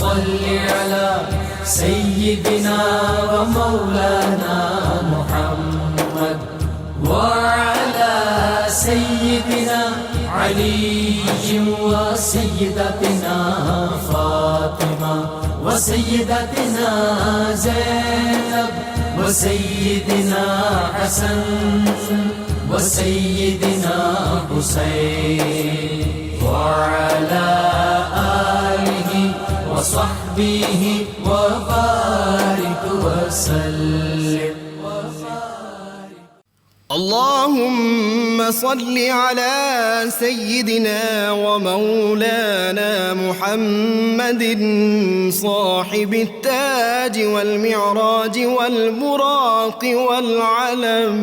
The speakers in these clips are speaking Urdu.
صل على سيدنا ومولانا محمد وعلى سيدنا علي وسيدتنا فاطمة وسيدتنا زينب وسيدنا حسن وسيدنا حسين وعلى آله وصحبه وبارك وسلم. اللهم صل على سيدنا ومولانا محمد صاحب التاج والمعراج والبراق والعلم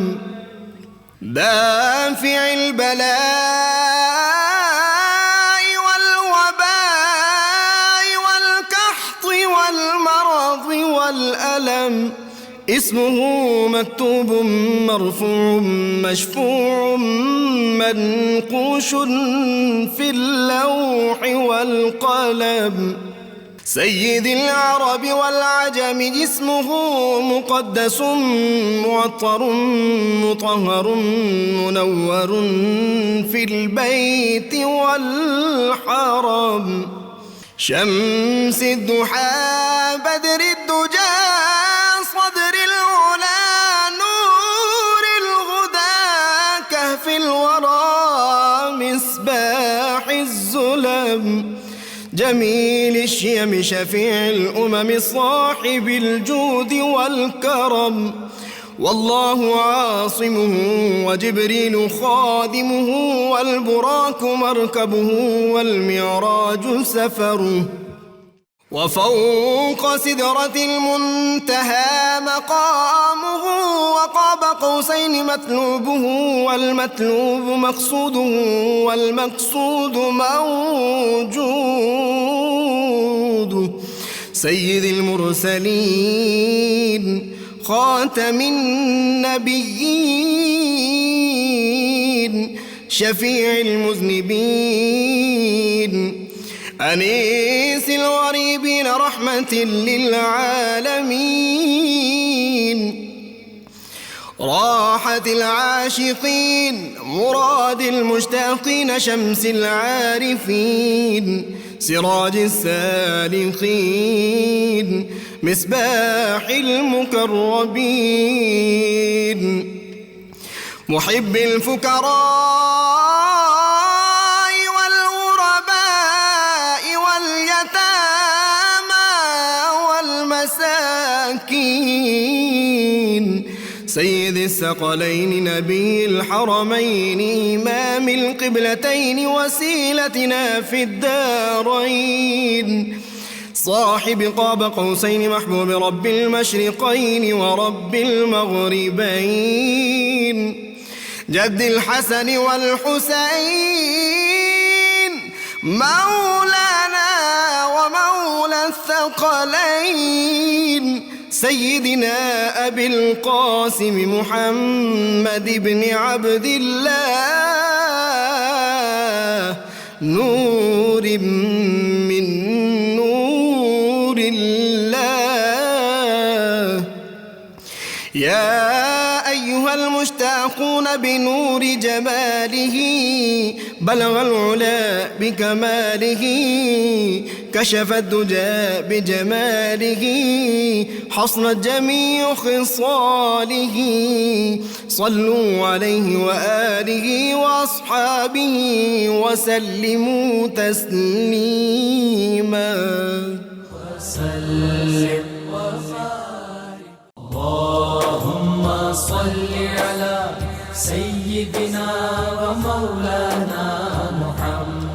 دافع البلاء والوباء والقحط والمرض والألم اسمه مكتوب مرفوع مشفوع منقوش في اللوح والقلم سيد العرب والعجم جسمه مقدس معطر مطهر منور في البيت والحرم شمس الضحى بدر الدجى صدر العلا نور الهدى كهف الورى مصباح الظلم جميل الشيم شفيع الأمم صاحب الجود والكرم والله عاصمه وجبريل خادمه والبراق مركبه والمعراج سفره وفوق سدرة المنتهى مقامه وقاب قوسين مطلوبه والمطلوب مقصوده والمقصود موجود سيد المرسلين خاتم النبيين شفيع المذنبين أنيس الغريبين رحمة للعالمين راحة العاشقين مراد المشتاقين شمس العارفين سراج السالكين مصباح المقربين محب الفقراء سيد الثقلين نبي الحرمين إمام القبلتين وسيلتنا في الدارين صاحب قاب قوسين محبوب رب المشرقين ورب المغربين جد الحسن والحسين مولانا ومولى الثقلين سيدنا أبي القاسم محمد بن عبد الله نور من نور الله يا أيها المشتاقون بنور جماله بلغ العلا بكماله كشف الدجى بجماله حصنت جميع خصاله صلوا عليه وآله وأصحابه وسلموا تسليما وسلم اللهم صل على سيدنا ومولانا محمد।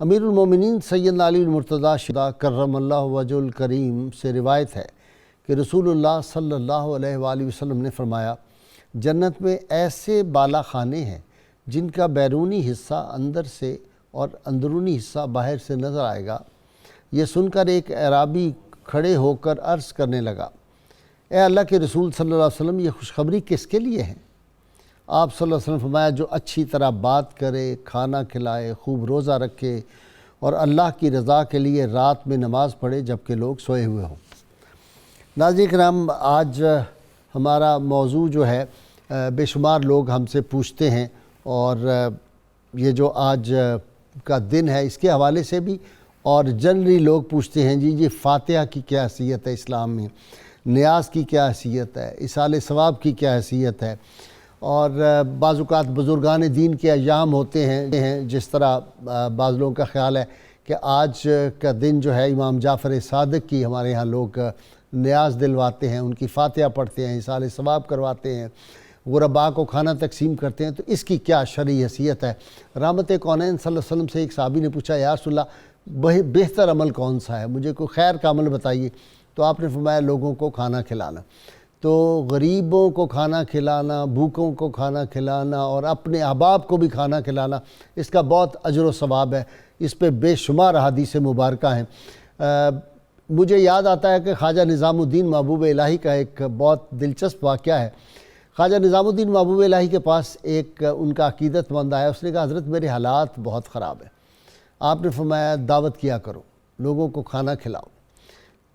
امیر المومنین سیدنا علی المرتضیٰ شدہ کرم اللہ وجہ الکریم سے روایت ہے کہ رسول اللہ صلی اللہ علیہ وآلہ وسلم نے فرمایا جنت میں ایسے بالا خانے ہیں جن کا بیرونی حصہ اندر سے اور اندرونی حصہ باہر سے نظر آئے گا۔ یہ سن کر ایک اعرابی کھڑے ہو کر عرض کرنے لگا، اے اللہ کے رسول صلی اللہ علیہ وسلم، یہ خوشخبری کس کے لیے ہے؟ آپ صلی اللہ علیہ وسلم فرمایا، جو اچھی طرح بات کرے، کھانا کھلائے، خوب روزہ رکھے اور اللہ کی رضا کے لیے رات میں نماز پڑھے جبکہ لوگ سوئے ہوئے ہوں۔ ناظرین کرام، آج ہمارا موضوع جو ہے بے شمار لوگ ہم سے پوچھتے ہیں، اور یہ جو آج کا دن ہے اس کے حوالے سے بھی، اور جنرلی لوگ پوچھتے ہیں جی فاتحہ کی کیا حیثیت ہے اسلام میں، نیاز کی کیا حیثیت ہے، ایصال ثواب کی کیا حیثیت ہے، اور بعض اوقات بزرگان دین کے ایام ہوتے ہیں، جس طرح بعض لوگوں کا خیال ہے کہ آج کا دن جو ہے امام جعفر صادق کی ہمارے ہاں لوگ نیاز دلواتے ہیں، ان کی فاتحہ پڑھتے ہیں، ایصال ثواب کرواتے ہیں، غرباء کو کھانا تقسیم کرتے ہیں، تو اس کی کیا شرعی حیثیت ہے؟ رحمت کونین صلی اللہ علیہ وسلم سے ایک صحابی نے پوچھا، یا رسول اللہ بہتر عمل کون سا ہے، مجھے کوئی خیر کا عمل بتائیے۔ تو آپ نے فرمایا لوگوں کو کھانا کھلانا۔ تو غریبوں کو کھانا کھلانا، بھوکوں کو کھانا کھلانا اور اپنے احباب کو بھی کھانا کھلانا، اس کا بہت اجر و ثواب ہے، اس پہ بے شمار احادیث مبارکہ ہیں۔ مجھے یاد آتا ہے کہ خواجہ نظام الدین محبوب الہی کا ایک بہت دلچسپ واقعہ ہے۔ خواجہ نظام الدین محبوب الہی کے پاس ایک ان کا عقیدت مند آیا، اس نے کہا حضرت میرے حالات بہت خراب ہیں، آپ نے فرمایا دعوت کیا کرو، لوگوں کو کھانا کھلاؤ۔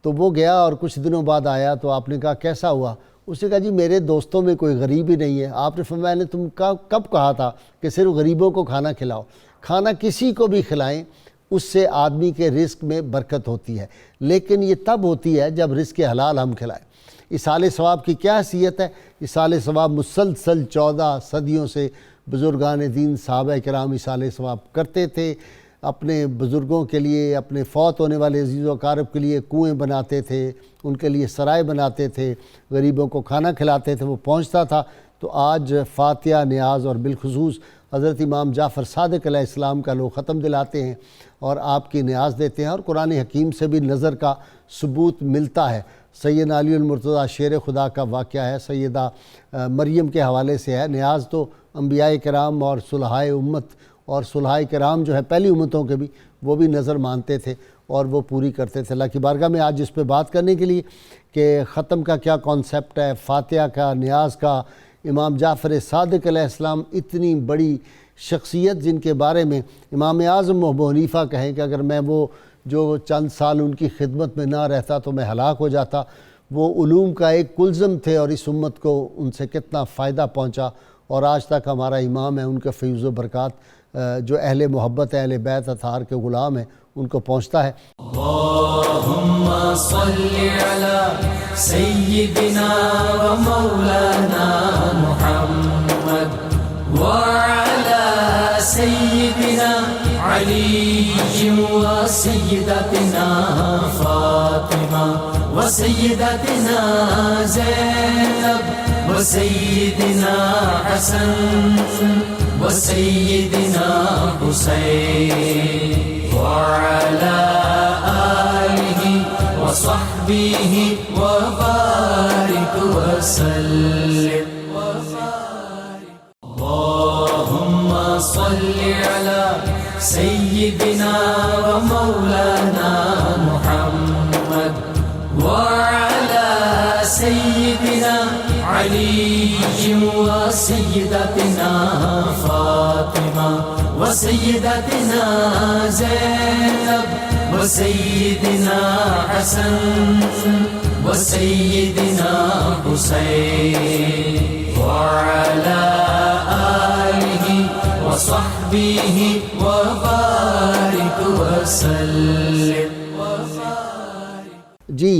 تو وہ گیا اور کچھ دنوں بعد آیا، تو آپ نے کہا کیسا ہوا؟ اس نے کہا جی میرے دوستوں میں کوئی غریب ہی نہیں ہے۔ آپ نے فرمایا نے تم کب کہا تھا کہ صرف غریبوں کو کھانا کھلاؤ؟ کھانا کسی کو بھی کھلائیں، اس سے آدمی کے رزق میں برکت ہوتی ہے، لیکن یہ تب ہوتی ہے جب رزق حلال ہم کھلائیں۔ ایصال ثواب کی کیا حیثیت ہے؟ ایصال ثواب مسلسل 14 صدیوں سے بزرگان دین صحابہ کرام ایصال ثواب کرتے تھے، اپنے بزرگوں کے لیے، اپنے فوت ہونے والے عزیز و اقارب کے لیے کنویں بناتے تھے، ان کے لیے سرائے بناتے تھے، غریبوں کو کھانا کھلاتے تھے، وہ پہنچتا تھا۔ تو آج فاتحہ، نیاز اور بالخصوص حضرت امام جعفر صادق علیہ السلام کا لوگ ختم دلاتے ہیں اور آپ کی نیاز دیتے ہیں، اور قرآن حکیم سے بھی نظر کا ثبوت ملتا ہے۔ سیدنا علی المرتضیٰ شیر خدا کا واقعہ ہے، سیدہ مریم کے حوالے سے ہے۔ نیاز تو انبیاء کرام اور صلحائے امت اور صلحائے کرام جو ہے پہلی امتوں کے بھی، وہ بھی نظر مانتے تھے اور وہ پوری کرتے تھے۔ اللہ کی بارگاہ میں آج اس پہ بات کرنے کے لیے کہ ختم کا کیا کانسیپٹ ہے، فاتحہ کا، نیاز کا، امام جعفر صادق علیہ السلام اتنی بڑی شخصیت جن کے بارے میں امام اعظم ابو حنیفہ کہیں کہ اگر میں وہ جو چند سال ان کی خدمت میں نہ رہتا تو میں ہلاک ہو جاتا، وہ علوم کا ایک کلزم تھے اور اس امت کو ان سے کتنا فائدہ پہنچا، اور آج تک ہمارا امام ہے، ان کے فیض و برکات جو اہل محبت ہے، اہل بیت اطہار کے غلام ہیں، ان کو پہنچتا ہے۔ اللہم صلی علی سیدنا و مولانا محمد وعلی سیدنا علی و سیدتنا فاطمہ و سیدتنا زینب و سیدنا حسن و سیدنا حسین وعلى آله وصحبه وبارك وسلم اللهم صل على سيدنا ومولانا محمد وعلى سيدنا علي وسيدتنا فاطمة وسيدتنا زينب وسيدنا حسن وسيدنا حسين وعلى آله وصحبه وبارك وسلم۔ جی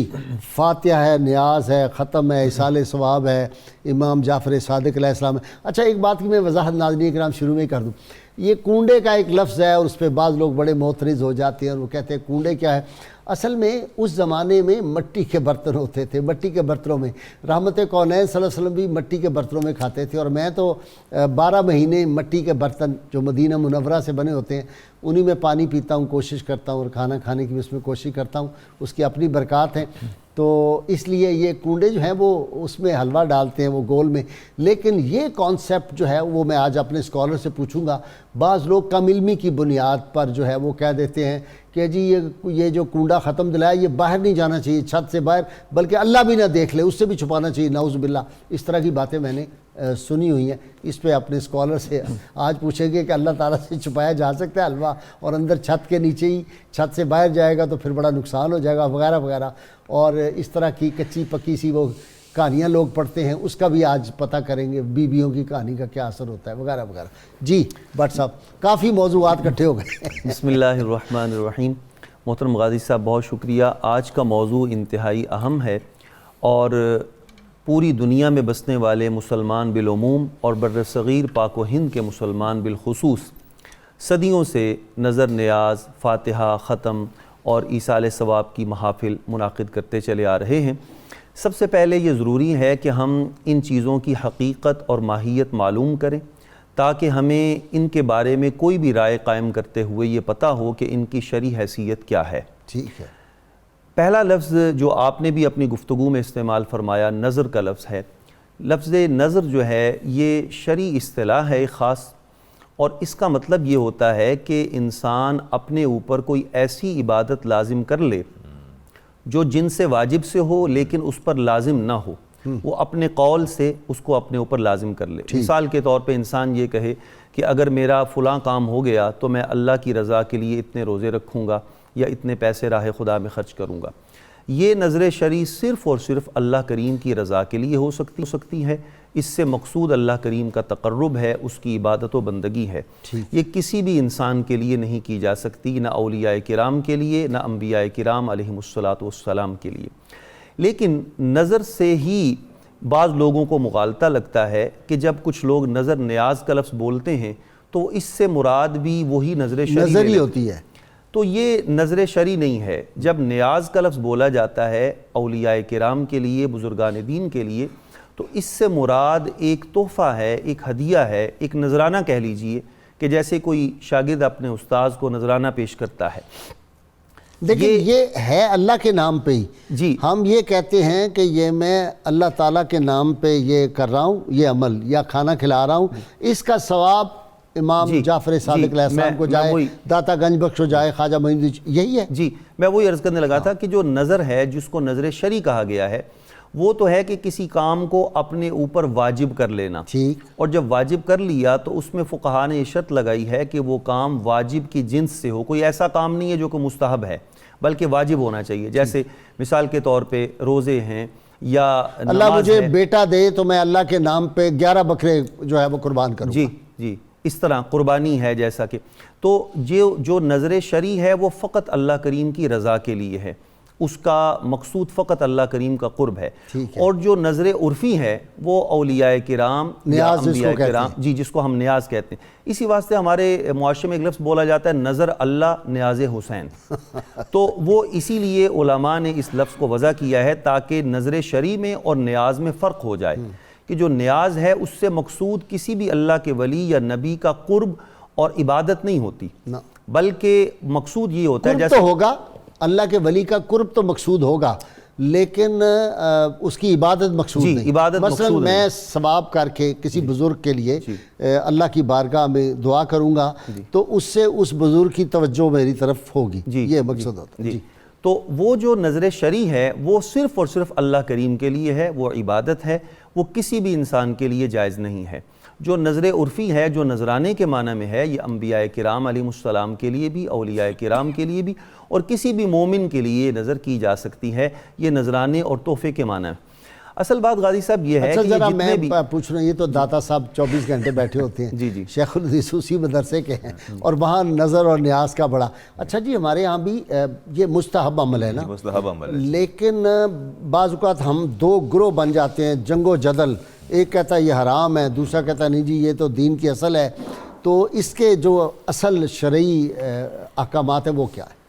فاتحہ ہے، نیاز ہے، ختم ہے، ایصال ثواب ہے، امام جعفر صادق علیہ السلام ہے۔ اچھا ایک بات کی میں وضاحت ناظرین کرام شروع میں کر دوں، یہ کنڈے کا ایک لفظ ہے اور اس پہ بعض لوگ بڑے معترض ہو جاتے ہیں اور وہ کہتے ہیں کنڈے کیا ہے؟ اصل میں اس زمانے میں مٹی کے برتن ہوتے تھے، مٹی کے برتنوں میں رحمت کونین صلی اللہ علیہ وسلم بھی مٹی کے برتنوں میں کھاتے تھے، اور میں تو 12 مہینے مٹی کے برتن جو مدینہ منورہ سے بنے ہوتے ہیں انہی میں پانی پیتا ہوں، کوشش کرتا ہوں، اور کھانا کھانے کی بھی اس میں کوشش کرتا ہوں، اس کی اپنی برکات ہیں۔ تو اس لیے یہ کنڈے جو ہیں وہ اس میں حلوہ ڈالتے ہیں وہ گول میں، لیکن یہ کانسیپٹ جو ہے وہ میں آج اپنے اسکالر سے پوچھوں گا۔ بعض لوگ کم علمی کی بنیاد پر جو ہے وہ کہہ دیتے ہیں کہ جی یہ جو کنڈا ختم دلایا یہ باہر نہیں جانا چاہیے، چھت سے باہر، بلکہ اللہ بھی نہ دیکھ لے، اس سے بھی چھپانا چاہیے، نعوذ باللہ۔ اس طرح کی باتیں میں نے سنی ہوئی ہیں۔ اس پہ اپنے اسکالر سے آج پوچھیں گے کہ اللہ تعالیٰ سے چھپایا جا سکتا ہے حلوہ، اور اندر چھت کے نیچے ہی، چھت سے باہر جائے گا تو پھر بڑا نقصان ہو جائے گا وغیرہ وغیرہ، اور اس طرح کی کچی پکی سی وہ کہانیاں لوگ پڑھتے ہیں، اس کا بھی آج پتہ کریں گے، بیویوں کی کہانی کا کیا اثر ہوتا ہے وغیرہ وغیرہ۔ جی بٹ صاحب کافی موضوعات اکٹھے ہو گئے۔ بسم اللہ الرحمن الرحیم۔ محترم غازی صاحب بہت شکریہ۔ آج کا موضوع انتہائی اہم ہے، اور پوری دنیا میں بسنے والے مسلمان بالعموم اور برصغیر پاک و ہند کے مسلمان بالخصوص صدیوں سے نظر نیاز، فاتحہ، ختم اور ایصال ثواب کی محافل منعقد کرتے چلے آ رہے ہیں۔ سب سے پہلے یہ ضروری ہے کہ ہم ان چیزوں کی حقیقت اور ماہیت معلوم کریں، تاکہ ہمیں ان کے بارے میں کوئی بھی رائے قائم کرتے ہوئے یہ پتہ ہو کہ ان کی شرعی حیثیت کیا ہے۔ ٹھیک ہے۔ پہلا لفظ جو آپ نے بھی اپنی گفتگو میں استعمال فرمایا نظر کا لفظ ہے۔ لفظ نظر جو ہے یہ شرعی اصطلاح ہے خاص، اور اس کا مطلب یہ ہوتا ہے کہ انسان اپنے اوپر کوئی ایسی عبادت لازم کر لے جو جن سے واجب سے ہو لیکن اس پر لازم نہ ہو، وہ اپنے قول سے اس کو اپنے اوپر لازم کر لے۔ مثال کے طور پہ انسان یہ کہے کہ اگر میرا فلاں کام ہو گیا تو میں اللہ کی رضا کے لیے اتنے روزے رکھوں گا یا اتنے پیسے راہ خدا میں خرچ کروں گا۔ یہ نظر شرعی صرف اور صرف اللہ کریم کی رضا کے لیے ہو سکتی ہے۔ اس سے مقصود اللہ کریم کا تقرب ہے، اس کی عبادت و بندگی ہے۔ یہ کسی بھی انسان کے لیے نہیں کی جا سکتی، نہ اولیاء کرام کے لیے، نہ انبیاء کرام علیہم السلام کے لیے۔ لیکن نظر سے ہی بعض لوگوں کو مغالطہ لگتا ہے کہ جب کچھ لوگ نظر نیاز کا لفظ بولتے ہیں تو اس سے مراد بھی وہی نظر شرعی ہوتی ہے، تو یہ نظر شرعی نہیں ہے۔ جب نیاز کا لفظ بولا جاتا ہے اولیاء کرام کے لیے، بزرگان دین کے لیے، تو اس سے مراد ایک تحفہ ہے، ایک ہدیہ ہے، ایک نذرانہ کہہ لیجئے، کہ جیسے کوئی شاگرد اپنے استاذ کو نذرانہ پیش کرتا ہے۔ دیکھیں یہ ہے اللہ کے نام پہ ہی۔ جی ہم یہ کہتے ہیں کہ یہ میں اللہ تعالیٰ کے نام پہ یہ کر رہا ہوں، یہ عمل یا کھانا کھلا رہا ہوں، اس کا ثواب امام جعفر صادق علیہ السلام کو جائے، داتا گنج بخش کو جائے، خواجہ معین الدین، یہی ہے۔ جی میں وہی عرض کرنے لگا تھا کہ جو نظر ہے جس کو نظر شرعی کہا گیا ہے، وہ تو ہے کہ کسی کام کو اپنے اوپر واجب کر لینا، اور جب واجب کر لیا تو اس میں فقہاء نے یہ شرط لگائی ہے کہ وہ کام واجب کی جنس سے ہو۔ کوئی ایسا کام نہیں ہے جو کہ مستحب ہے، بلکہ واجب ہونا چاہیے۔ جیسے مثال کے طور پہ روزے ہیں یا اللہ مجھے بیٹا دے تو میں اللہ کے نام پہ 11 بکرے جو ہے وہ قربان کروں۔ جی اس طرح قربانی ہے جیسا کہ، تو جو نظر شرعی ہے وہ فقط اللہ کریم کی رضا کے لیے ہے، اس کا مقصود فقط اللہ کریم کا قرب ہے۔ اور جو نظر عرفی ہے وہ اولیاء کرام یا انبیاء کرام، جی جس کو ہم نیاز کہتے ہیں۔ اسی واسطے ہمارے معاشرے میں ایک لفظ بولا جاتا ہے نظر اللہ نیاز حسین، تو وہ اسی لیے علماء نے اس لفظ کو وضع کیا ہے تاکہ نظر شرعی میں اور نیاز میں فرق ہو جائے، کہ جو نیاز ہے اس سے مقصود کسی بھی اللہ کے ولی یا نبی کا قرب اور عبادت نہیں ہوتی، بلکہ مقصود یہ ہوتا ہے جیسے ہوگا اللہ کے ولی کا قرب تو مقصود ہوگا، لیکن اس کی عبادت مقصود نہیں۔ مثلا میں ثواب کر کے کسی بزرگ کے لیے اللہ کی بارگاہ میں دعا کروں گا تو اس سے اس بزرگ کی توجہ میری طرف ہوگی، یہ مقصد ہوتا ہے۔ تو وہ جو نظر شرعی ہے وہ صرف اور صرف اللہ کریم کے لیے ہے، وہ عبادت ہے، وہ کسی بھی انسان کے لیے جائز نہیں ہے۔ جو نظر عرفی ہے، جو نذرانے کے معنی میں ہے، یہ انبیاء کرام علیہ السلام کے لیے بھی، اولیاء کرام کے لیے بھی، اور کسی بھی مومن کے لیے نظر کی جا سکتی ہے۔ یہ نذرانے اور تحفے کے معنی ہے۔ اصل بات غازی صاحب یہ ہے کہ ذرا میں پوچھ رہا ہوں، یہ تو داتا صاحب 24 گھنٹے بیٹھے ہوتے ہیں، جی شیخ الحدیث اسی مدرسے کے ہیں، اور وہاں نظر اور نیاز کا بڑا اچھا جی ہمارے ہاں بھی یہ مستحب عمل ہے نا، مستحب عمل ہے، لیکن بعض اوقات ہم دو گروہ بن جاتے ہیں، جنگ و جدل، ایک کہتا ہے یہ حرام ہے، دوسرا کہتا ہے نہیں جی یہ تو دین کی اصل ہے، تو اس کے جو اصل شرعی احکامات ہیں وہ کیا ہے؟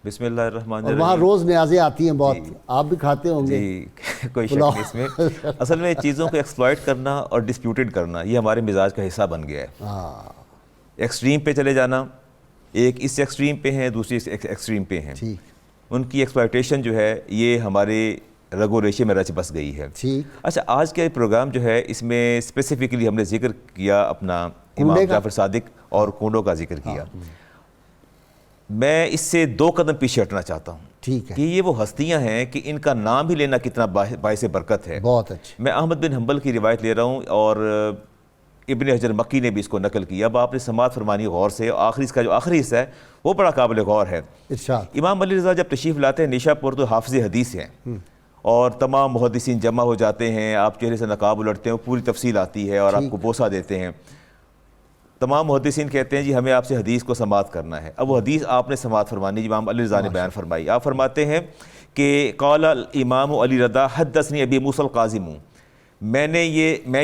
بسم اللہ الرحمن اور الرحیم. وہاں روز نیازیں آتی ہیں بہت, آپ بھی کھاتے ہوں گے. جی کوئی شک نہیں اس میں. اصل میں چیزوں کو ایکسپلائٹ کرنا اور ڈسپیوٹڈ کرنا یہ ہمارے مزاج کا حصہ بن گیا ہے. ایکسٹریم پہ چلے جانا, ایک اس ایکسٹریم پہ ہیں, دوسری اس ایکسٹریم پہ ہیں, ان کی ایکسپلائٹیشن جو ہے یہ ہمارے رگ و ریشے میں رچ بس گئی ہے. اچھا آج کا یہ پروگرام جو ہے اس میں اسپیسیفکلی ہم نے ذکر کیا اپنا امام جعفر صادق اور کونڈوں کا ذکر کیا. میں اس سے 2 قدم پیچھے ہٹنا چاہتا ہوں کہ یہ وہ ہستیاں ہیں کہ ان کا نام ہی لینا کتنا باعث برکت ہے. بہت اچھا. میں احمد بن حنبل کی روایت لے رہا ہوں اور ابن حجر مکی نے بھی اس کو نقل کیا. اب آپ نے سماعت فرمانی غور سے. آخری اس کا جو آخری حصہ ہے وہ بڑا قابل غور ہے. امام علی رضا جب تشریف لاتے ہیں نیشا پور تو حافظ حدیث ہیں اور تمام محدثین جمع ہو جاتے ہیں. آپ چہرے سے نقاب الٹتے ہیں, پوری تفصیل آتی ہے اور آپ کو بوسہ دیتے ہیں. تمام محدثین کہتے ہیں جی ہمیں آپ سے حدیث کو سماعت کرنا ہے. اب وہ حدیث آپ نے سماعت فرمانی, امام علی رضا نے بیان فرمائی. آپ فرماتے ہیں کہ قال الامام علی رضا حدثنی ابی موسیٰ القاظم, میں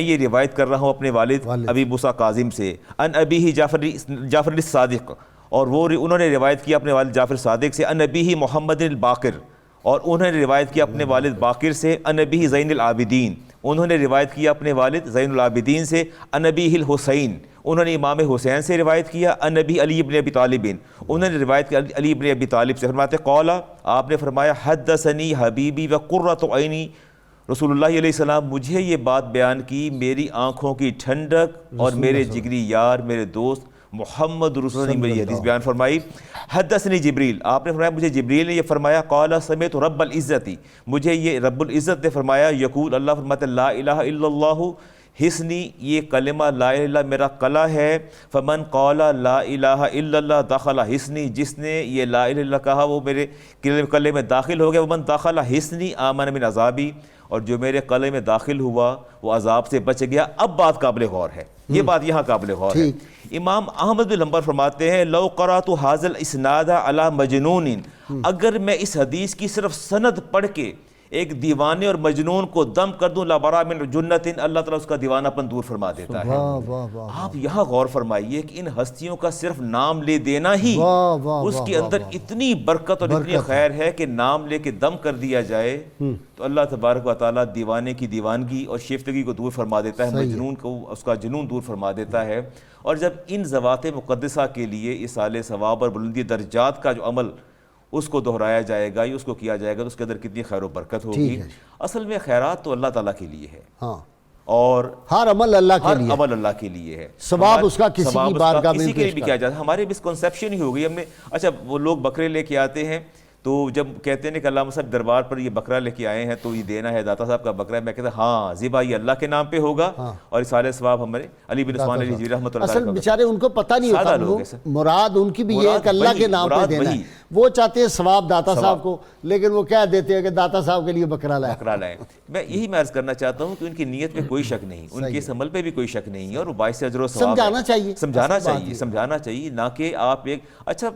یہ روایت کر رہا ہوں اپنے والد ابی موسیٰ کاظم سے, ان ابیہ جعفر الصادق, اور وہ انہوں نے روایت کیا اپنے والد جعفر صادق سے, ان ابیہ محمد الباقر, اور انہوں نے روایت کیا اپنے والد باقر سے, ان ابیہ زین العابدین, انہوں نے روایت کیا اپنے والد زین العابدین سے, ان ابیہ الحسین, انہوں نے امام حسین سے روایت کیا, ان ابی علی ابن ابی طالب, انہوں نے روایت کیا علی ابن ابی طالب سے. فرماتے قال, آپ نے فرمایا حدثنی حبیبی و قرۃ عینی, رسول اللہ علیہ السلام مجھے یہ بات بیان کی میری آنکھوں کی ٹھنڈک اور میرے جگری یار میرے دوست محمد رسول اللہ نے میری حدیث بیان فرمائی. حدثنی جبریل, آپ نے فرمایا مجھے جبریل نے یہ فرمایا, قال سمعت رب العزت, مجھے یہ رب العزت نے فرمایا, یقول اللہ فرماتے لا الہ الا اللہ حسنی, یہ کلمہ لا الہ الا میرا کلا ہے, فمن قال لا الہ الا اللہ دخل حسنی, جس نے یہ لا الہ الا اللہ کہا وہ میرے کلے میں داخل ہو گیا, ومن دخل حسنی آمن من عذابی, اور جو میرے قلعے میں داخل ہوا وہ عذاب سے بچ گیا. اب بات قابل غور ہے, یہ بات یہاں قابل غور ہے. امام احمد بن حنبل فرماتے ہیں لو قرأت هذا الاسناد على مجنون, اگر میں اس حدیث کی صرف سند پڑھ کے ایک دیوانے اور مجنون کو دم کر دوں, لبرا من جنت, اللہ تعالیٰ اس کا دیوانہ پن دور فرما دیتا ہے. آپ یہاں غور فرمائیے کہ ان ہستیوں کا صرف نام لے دینا ہی اس کے اندر اتنی برکت اور اتنی خیر ہے کہ نام لے کے دم کر دیا جائے تو اللہ تبارک و تعالیٰ دیوانے کی دیوانگی اور شیفتگی کو دور فرما دیتا ہے, مجنون کو اس کا جنون دور فرما دیتا ہے. اور جب ان ذوات مقدسہ کے لیے اصالِ ثواب اور بلندی درجات کا جو عمل اس کو دہرایا جائے گا یا اس کو کیا جائے گا تو اس کے اندر کتنی خیر و برکت ہوگی. اصل میں خیرات تو اللہ تعالیٰ کے لیے ہے اور ہر عمل اللہ کے لیے ہے. ثواب اس کا کسی کی بارگاہ میں کسی کے لیے بھی کیا جاتا ہے. ہمارے مسکنسیپشن ہی ہو گئی ہم نے. اچھا وہ لوگ بکرے لے کے آتے ہیں تو جب کہتے ہیں کہ علامہ صاحب دربار پر یہ بکرا لے کے آئے ہیں تو یہ دینا ہے, داتا صاحب کا بکرا ہے, میں کہتا ہوں ہاں ذبح یہ اللہ کے نام پہ ہوگا اور اصالِ ثواب ہمارے علی بن عثمان علی حجویری رحمۃ اللہ علیہ. اصل بیچارے ان کو پتہ نہیں ہوتا, مراد ان کی بھی یہ ہے کہ اللہ کے نام پہ دینا ہے. وہ چاہتے ہیں ثواب داتا صاحب کو, لیکن وہ کہہ دیتے ہیں کہ داتا صاحب کے لیے بکرا لائیں. میں یہی عرض کرنا چاہتا ہوں کہ ان کی نیت میں کوئی شک نہیں, ان کے اس عمل پہ بھی کوئی شک نہیں ہے اور وہ باعث اجر و ثواب ہے. سمجھانا چاہیے نہ کہ آپ ایک اچھا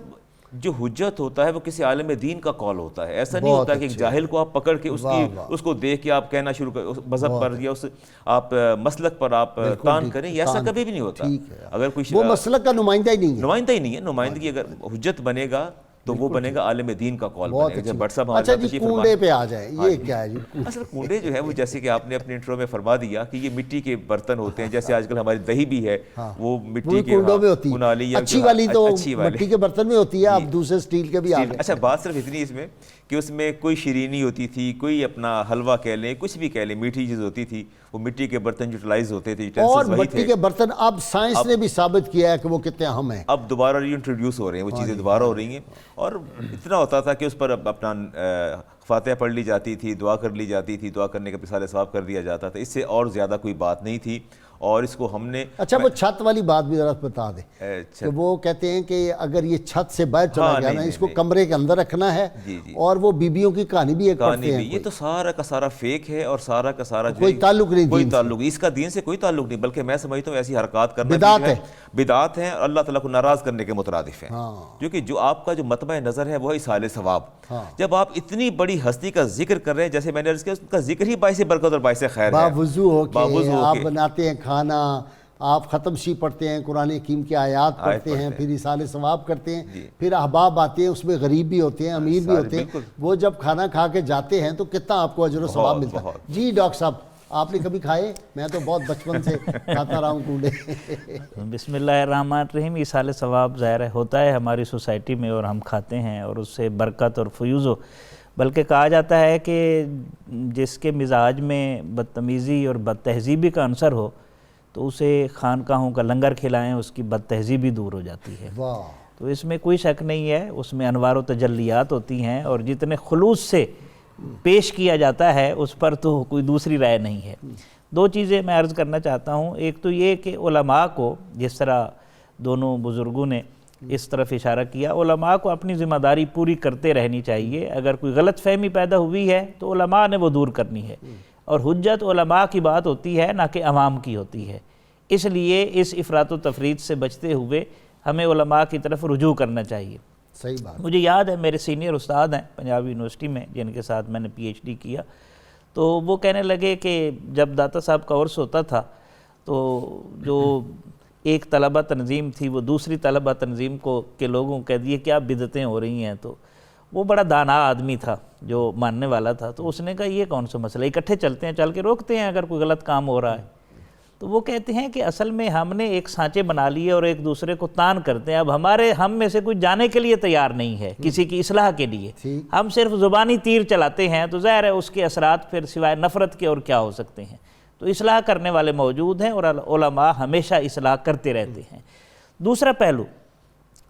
جو حجت ہوتا ہے وہ کسی عالم دین کا قول ہوتا ہے. ایسا نہیں ہوتا کہ ایک جاہل کو آپ پکڑ کے اس کو دیکھ کے آپ کہنا شروع کریں, مذہب پر یا اس آپ مسلک پر آپ تان کریں, یہ ایسا کبھی بھی نہیں ہوتا. اگر کوئی وہ مسلک کا نمائندہ ہی نہیں ہے, نمائندگی اگر حجت بنے گا تو وہ بنے گا عالم دین کا قول بنے گا. جب بٹ صاحب اچھا جی کنڈے پہ آ جائیں, یہ کیا ہے جی؟ اصل کنڈے جو ہے وہ جیسے کہ آپ نے اپنے انٹرو میں فرما دیا کہ یہ مٹی کے برتن ہوتے ہیں, جیسے آج کل ہماری دہی بھی ہے وہ مٹی کے کنڈوں میں ہوتی ہے. اچھی والی تو مٹی کے برتن میں ہوتی ہے, اب دوسرے سٹیل کے بھی آ گئے. اچھا بات صرف اتنی اس میں کہ اس میں کوئی شیرینی ہوتی تھی, کوئی اپنا حلوہ کہہ لیں, کچھ بھی کہہ لیں, میٹھی چیز ہوتی تھی, وہ مٹی کے برتن یوٹیلائز ہوتے تھے. اور مٹی کے برتن اب سائنس نے بھی ثابت کیا ہے کہ وہ کتنے اہم ہیں. اب دوبارہ ری انٹروڈیوس ہو رہے ہیں, وہ چیزیں دوبارہ ہو رہی ہیں. اور اتنا ہوتا تھا کہ اس پر اپنا فاتحہ پڑھ لی جاتی تھی, دعا کر لی جاتی تھی, دعا کرنے کا اصالِ ثواب کر دیا جاتا تھا. اس سے اور زیادہ کوئی بات نہیں تھی. اور اس کو ہم نے اچھا وہ چھت والی بات بھی ذرا بتا دیں کہ وہ کہتے ہیں کہ اگر یہ چھت سے باہر چلا گیا نا, اس کو کمرے کے اندر رکھنا ہے, اور وہ بیبیوں کی کہانی بھی ایک پڑھتے ہیں. یہ تو سارا کا سارا فیک ہے اور سارا کا سارا کوئی تعلق نہیں, اس کا دین سے کوئی تعلق نہیں, بلکہ میں سمجھتا ہوں ایسی حرکات کرنا بدعت ہے اور اللہ تعالیٰ کو ناراض کرنے کے مترادف ہیں. کیونکہ جو آپ کا جو مطمع نظر ہے وہ ہے اصالِ ثواب. جب آپ اتنی بڑی ہستی کا ذکر کر رہے ہیں, جیسے میں نے عرض کیا, اس کا ذکر ہی باعث برکت اور باعث خیر ہے. باوضو ہو کے آپ بناتے ہیں کھانا, آپ ختم شی پڑھتے ہیں، قرآن حکیم کی آیات پڑھتے ہیں، پھر ایصال ثواب کرتے ہیں، پھر احباب آتے ہیں، اس میں غریب بھی ہوتے ہیں، امیر بھی ہوتے ہیں، وہ جب کھانا کھا کے جاتے ہیں تو کتنا آپ کو اجر و ثواب ملتا ہے۔ جی ڈاکٹر صاحب آپ نے کبھی کھائے؟ میں تو بہت بچپن سے کھاتا رہا ہوں کوڑے۔ بسم اللہ الرحمن الرحیم۔ ایصال ثواب ظاہر ہوتا ہے ہماری سوسائٹی میں اور ہم کھاتے ہیں اور اس سے برکت اور فیوز ہو، بلکہ کہا جاتا ہے کہ جس کے مزاج میں بدتمیزی اور بد تہذیبی کا عنصر ہو تو اسے خانقاہوں کا لنگر کھلائیں، اس کی بد تہذیبی دور ہو جاتی ہے۔ تو اس میں کوئی شک نہیں ہے، اس میں انوار و تجلیات ہوتی ہیں اور جتنے خلوص سے پیش کیا جاتا ہے اس پر تو کوئی دوسری رائے نہیں ہے۔ دو چیزیں میں عرض کرنا چاہتا ہوں، ایک تو یہ کہ علماء کو، جس طرح دونوں بزرگوں نے اس طرف اشارہ کیا، علماء کو اپنی ذمہ داری پوری کرتے رہنی چاہیے۔ اگر کوئی غلط فہمی پیدا ہوئی ہے تو علماء نے وہ دور کرنی ہے، اور حجت علماء کی بات ہوتی ہے نہ کہ عوام کی ہوتی ہے۔ اس لیے اس افراط و تفریط سے بچتے ہوئے ہمیں علماء کی طرف رجوع کرنا چاہیے۔ صحیح بات۔ مجھے یاد ہے میرے سینئر استاد ہیں پنجاب یونیورسٹی میں جن کے ساتھ میں نے پی ایچ ڈی کیا، تو وہ کہنے لگے کہ جب داتا صاحب کا عرس ہوتا تھا تو جو ایک طلبہ تنظیم تھی وہ دوسری طلبہ تنظیم کے لوگوں کہہ دیے کیا بدعتیں ہو رہی ہیں، تو وہ بڑا دانا آدمی تھا جو ماننے والا تھا، تو اس نے کہا یہ کون سا مسئلہ، اکٹھے چلتے ہیں، چل کے روکتے ہیں اگر کوئی غلط کام ہو رہا ہے۔ تو وہ کہتے ہیں کہ اصل میں ہم نے ایک سانچے بنا لیے اور ایک دوسرے کو تان کرتے ہیں، اب ہم میں سے کوئی جانے کے لیے تیار نہیں ہے کسی کی اصلاح کے لیے، ہم صرف زبانی تیر چلاتے ہیں، تو ظاہر ہے اس کے اثرات پھر سوائے نفرت کے اور کیا ہو سکتے ہیں۔ تو اصلاح کرنے والے موجود ہیں اور علماء ہمیشہ اصلاح کرتے رہتے ہیں۔ دوسرا پہلو،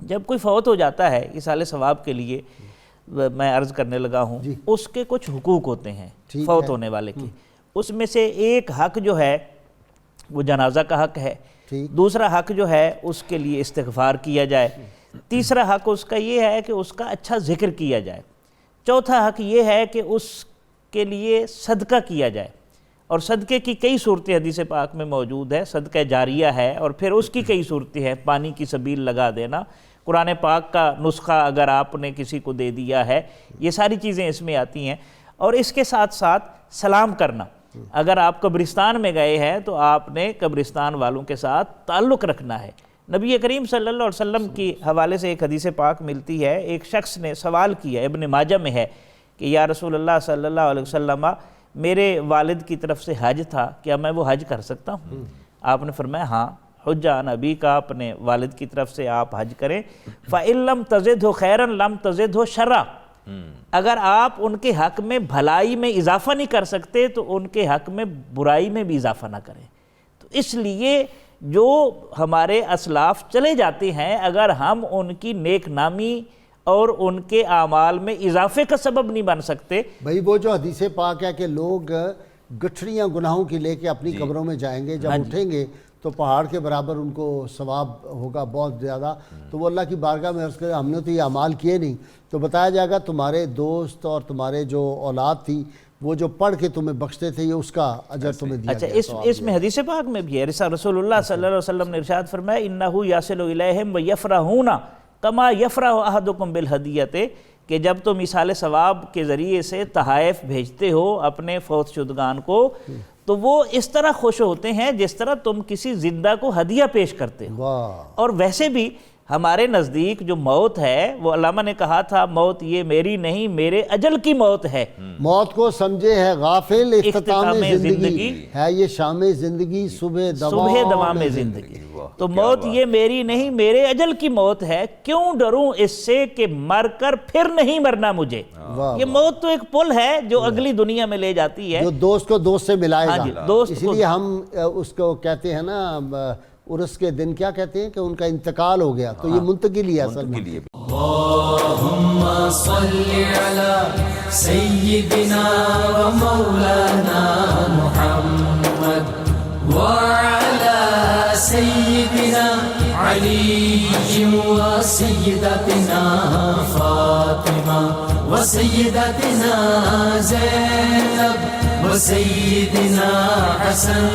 جب کوئی فوت ہو جاتا ہے ایصال ثواب کے لیے میں عرض کرنے لگا ہوں، اس کے کچھ حقوق ہوتے ہیں فوت ہونے والے کے، اس میں سے ایک حق جو ہے وہ جنازہ کا حق ہے، دوسرا حق جو ہے اس کے لیے استغفار کیا جائے، تیسرا حق اس کا یہ ہے کہ اس کا اچھا ذکر کیا جائے، چوتھا حق یہ ہے کہ اس کے لیے صدقہ کیا جائے، اور صدقے کی کئی صورتیں حدیث پاک میں موجود ہے، صدقہ جاریہ ہے، اور پھر اس کی کئی صورتیں ہیں، پانی کی سبیل لگا دینا، قرآن پاک کا نسخہ اگر آپ نے کسی کو دے دیا ہے، یہ ساری چیزیں اس میں آتی ہیں، اور اس کے ساتھ ساتھ سلام کرنا۔ اگر آپ قبرستان میں گئے ہیں تو آپ نے قبرستان والوں کے ساتھ تعلق رکھنا ہے۔ نبی کریم صلی اللہ علیہ وسلم کی حوالے سے ایک حدیث پاک ملتی ہے، ایک شخص نے سوال کیا، ابن ماجہ میں ہے کہ یا رسول اللہ صلی اللہ علیہ وسلم، میرے والد کی طرف سے حج تھا، کیا میں وہ حج کر سکتا ہوں؟ آپ نے فرمایا ہاں، حج عن ابیک، اپنے والد کی طرف سے آپ حج کریں، فَإِن لَمْ تَزِدْهُ خَيْرًا لَمْ تَزِدْهُ شَرًّا، اگر آپ ان کے حق میں بھلائی میں اضافہ نہیں کر سکتے تو ان کے حق میں برائی میں بھی اضافہ نہ کریں۔ تو اس لیے جو ہمارے اسلاف چلے جاتے ہیں، اگر ہم ان کی نیک نامی اور ان کے اعمال میں اضافے کا سبب نہیں بن سکتے۔ بھائی وہ جو حدیث پاک ہے کہ لوگ گٹھڑیاں گناہوں کی لے کے اپنی قبروں میں جائیں گے، جب اٹھیں گے تو پہاڑ کے برابر ان کو ثواب ہوگا بہت زیادہ، تو وہ اللہ کی بارگاہ میں عرض کرے ہم نے تو یہ اعمال کیے نہیں، تو بتایا جائے گا تمہارے دوست اور تمہارے جو اولاد تھی وہ جو پڑھ کے تمہیں بخشتے تھے، یہ اس کا اجر تمہیں دیا گیا۔ اچھا، اس میں حدیث پاک میں بھی ہے، رسول اللہ صلی اللہ علیہ وسلم نے ارشاد فرمایا انہ یصل الیہم ویفرحون کما یفرح احدکم بالہدیۃ، کہ جب تم ایصال ثواب کے ذریعے سے تحائف بھیجتے ہو اپنے فوت شدگان کو تو وہ اس طرح خوش ہوتے ہیں جس طرح تم کسی زندہ کو ہدیہ پیش کرتے ہو۔ اور ویسے بھی ہمارے نزدیک جو موت ہے، وہ علامہ نے کہا تھا موت یہ میری نہیں میرے اجل کی موت ہے، موت کو سمجھے ہے غافل اختتام زندگی ہے یہ شام زندگی صبح دوام زندگی، تو موت یہ میری نہیں میرے اجل کی موت ہے، کیوں ڈروں اس سے کہ مر کر پھر نہیں مرنا مجھے۔ یہ موت تو ایک پل ہے جو اگلی دنیا میں لے جاتی ہے، جو دوست کو دوست سے ملائے گا۔ اس لیے ہم اس کو کہتے ہیں نا عرس کے دن کیا کہتے ہیں کہ ان کا انتقال ہو گیا، تو یہ منتقل ہی ہے اصل میں۔ اللہم صلی علی سیدنا و مولانا محمد وعلی سیدنا علی و سیدتنا فاطمہ و سیدتنا زینب و سیدنا حسن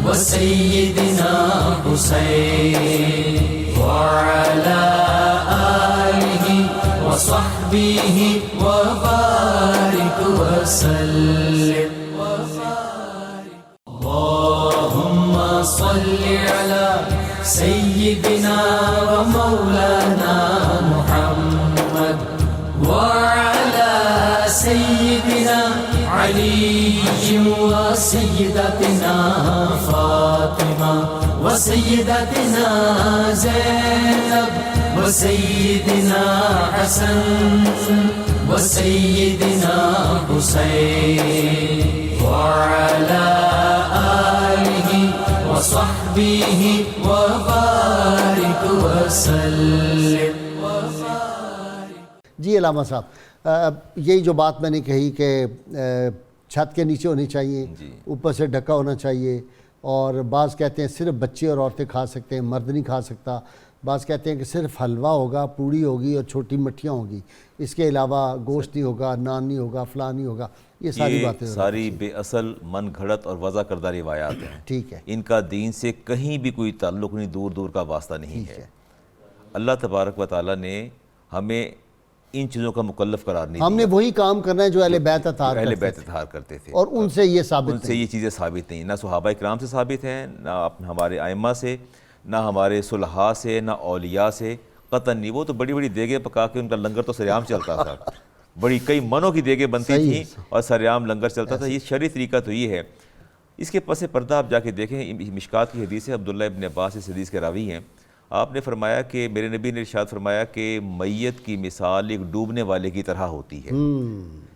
وسيدنا حسين وعلى آله وصحبه وبارك وسلم اللهم صل على سيدنا ومولانا محمد وعلى سيدنا علي وسيدتنا فاطمة وسيدتنا زينب وسيدنا حسن وسيدنا حسين وعلى آله وصحبه وبارك وسلم. جی علامہ صاحب، یہی جو بات میں نے کہی کہ چھت کے نیچے ہونی چاہیے، اوپر سے ڈھکا ہونا چاہیے، اور بعض کہتے ہیں صرف بچے اور عورتیں کھا سکتے ہیں، مرد نہیں کھا سکتا، بعض کہتے ہیں کہ صرف حلوہ ہوگا، پوڑی ہوگی اور چھوٹی مٹھیاں ہوگی، اس کے علاوہ گوشت نہیں ہوگا، نان نہیں ہوگا، فلاں نہیں ہوگا. یہ ساری باتیں ساری بے اصل من گھڑت اور وضع کردہ روایات ہیں. ٹھیک ہے، ان کا دین سے کہیں بھی کوئی تعلق نہیں، دور دور کا واسطہ نہیں ہے. اللہ تبارک و تعالیٰ نے ہمیں ان چیزوں کا مکلف قرار نہیں دیا. ہم نے وہی کام کرنا ہے جو اہل بیت اطہار کرتے تھے، اور ان سے یہ ثابت ان سے یہ چیزیں ثابت نہیں، نہ صحابہ کرام سے ثابت ہیں، نہ ہمارے ائمہ سے، نہ ہمارے صلحاء سے، نہ اولیاء سے، قطعاً نہیں. وہ تو بڑی بڑی دیگیں پکا کے ان کا لنگر تو سریعام چلتا تھا، بڑی کئی منوں کی دیگیں بنتی تھیں اور سریعام لنگر چلتا تھا. یہ شرعی طریقہ تو یہ ہے. اس کے پس پردہ آپ جا کے دیکھیں، مشکات کی حدیث ہے، عبداللہ ابن عباس اس حدیث کے راوی ہیں. آپ نے فرمایا کہ میرے نبی نے ارشاد فرمایا کہ میت کی مثال ایک ڈوبنے والے کی طرح ہوتی ہے.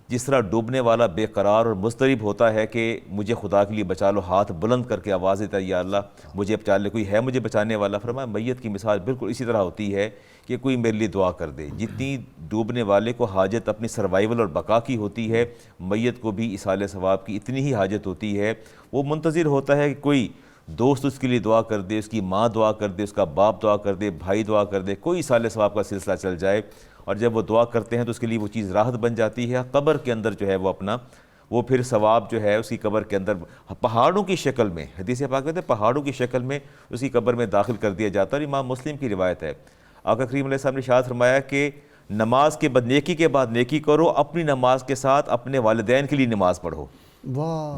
جس طرح ڈوبنے والا بے قرار اور مضطرب ہوتا ہے کہ مجھے خدا کے لیے بچا لو، ہاتھ بلند کر کے آواز دیتا ہے یا اللہ مجھے بچا لے، کوئی ہے مجھے بچانے والا. فرمایا میت کی مثال بالکل اسی طرح ہوتی ہے کہ کوئی میرے لیے دعا کر دے. جتنی ڈوبنے والے کو حاجت اپنی سروائیول اور بقا کی ہوتی ہے، میت کو بھی اصال ثواب کی اتنی ہی حاجت ہوتی ہے. وہ منتظر ہوتا ہے کہ کوئی دوست اس کے لیے دعا کر دے، اس کی ماں دعا کر دے، اس کا باپ دعا کر دے، بھائی دعا کر دے، کوئی اصال ثواب کا سلسلہ چل جائے. اور جب وہ دعا کرتے ہیں تو اس کے لیے وہ چیز راحت بن جاتی ہے. قبر کے اندر جو ہے وہ اپنا وہ پھر ثواب جو ہے اس کی قبر کے اندر پہاڑوں کی شکل میں، حدیث پاک کہتے ہیں پہاڑوں کی شکل میں اس کی قبر میں داخل کر دیا جاتا ہے. اور امام مسلم کی روایت ہے، آقا کریم علیہ السلام نے ارشاد فرمایا کہ نماز کے بعد نیکی کے بعد نیکی کرو، اپنی نماز کے ساتھ اپنے والدین کے لیے نماز پڑھو.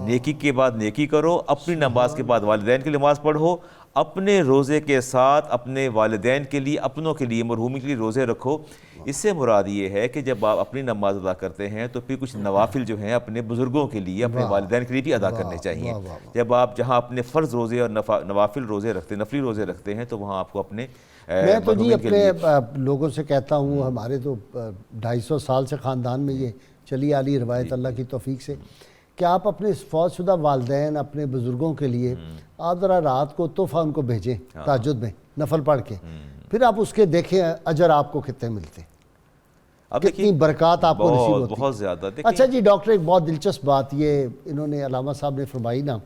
نیکی کے بعد نیکی کرو، اپنی نماز کے بعد والدین کے لیے نماز پڑھو، اپنے روزے کے ساتھ اپنے والدین کے لیے، اپنوں کے لیے، مرحومی کے لیے روزے رکھو. اس سے مراد یہ ہے کہ جب آپ اپنی نماز ادا کرتے ہیں تو پھر کچھ نوافل جو ہیں اپنے بزرگوں کے لیے، اپنے والدین کے لیے بھی ادا کرنے چاہیے. جب آپ جہاں اپنے فرض روزے اور نوافل روزے رکھتے ہیں، نفلی روزے رکھتے ہیں، تو وہاں آپ کو اپنے میں تو جی اپنے لوگوں سے کہتا ہوں، ہمارے تو 250 سال سے خاندان میں یہ چلی آ رہی روایت اللہ کی توفیق سے، کہ آپ اپنے فوت شدہ والدین، اپنے بزرگوں کے لیے آپ ذرا رات کو تحفہ ان کو بھیجیں تہجد میں نفل پڑھ کے، پھر آپ اس کے دیکھیں اجر آپ کو کتنے ملتے، کتنی برکات آپ کو نصیب ہوتی. بہت زیادہ. اچھا جی ڈاکٹر، ایک بہت دلچسپ بات یہ انہوں نے علامہ صاحب نے فرمائی نا